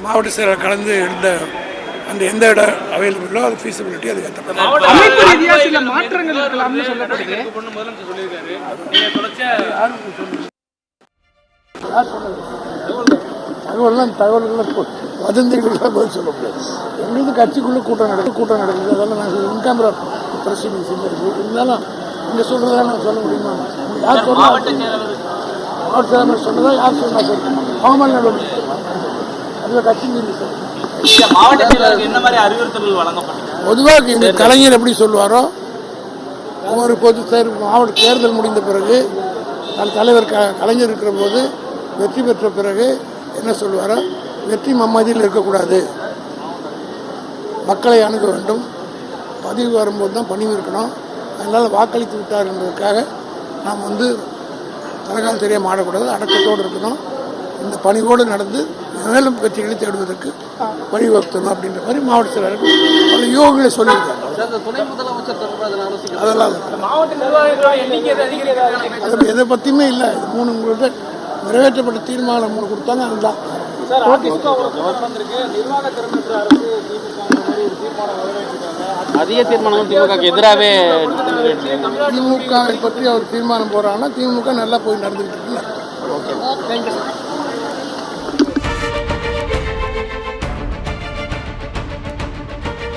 மாவட்ட செயலர் கலந்து இருந்த அந்த எந்த இடம் அவைலபிளோ அது ஃபீஸிபிலிட்டி அது அமைப்பு ரீதியாக சில மாற்றங்கள் இருக்கலாம்னு சொல்லப்படுது. தகவல்கள் வதந்திகளுக்கு பதில் சொல்ல முடியாது. எங்களுக்கு கட்சிக்குள்ளே கூட்டம் நடக்குது. அதெல்லாம் நான் இன்கேமரா ப்ரொசீடிங்ஸ் இருக்குது. இருந்தாலும் இங்கே சொல்கிறதா நான் சொல்ல முடியுமா? யார் சொன்னால் மாவட்ட செயலர் சொன்னதா யார் சொன்னா சார் அவங்க நடவடிக்கை அதில் கட்சி மீறி சார். மாவட்ட செயலருக்கு என்ன மாதிரி அறிவுறுத்தல்கள் வழங்கப்பட்டது? பொதுவாக இந்த கலைஞர் எப்படி சொல்லுவாரோ ஒரு மாவட்ட தேர்தல் முடிந்த பிறகு தலைவர் கலைஞர் இருக்கிற போது வெற்றி பெற்ற பிறகு என்ன சொல்லுவாரோ, வெற்றி மம்மதியில் இருக்கக்கூடாது, மக்களை அணுக வேண்டும், பதிவு வரும்போது தான் பணிவு இருக்கணும், அதனால் வாக்களித்து விட்டார் என்பதற்காக நாம் தலகால் தெரியாமல் ஆடக்கூடாது, அடக்கத்தோடு இருக்கணும், இந்த பணிவோடு நடந்து மேலும் வெற்றிகளை தேடுவதற்கு வழிவகுத்தணும் அப்படின்ற மாதிரி மாவட்ட செயலர்கள் பல யோகங்களை சொல்லியிருக்காங்க. துணை முதலமைச்சர் அதெல்லாம் அது எதை பற்றியுமே இல்லை. இது 3 உங்கள்கிட்ட நிறைவேற்றப்பட்ட தீர்மானம் 3 கொடுத்தாங்க. அதுதான் அதிக தீர்மானம் திமுக எதிராகவே திமுக பற்றி அவர் தீர்மானம் போறாங்கன்னா திமுக நல்லா போய் நடந்துகிட்டு இருக்குல்ல. Okay, thank you sir.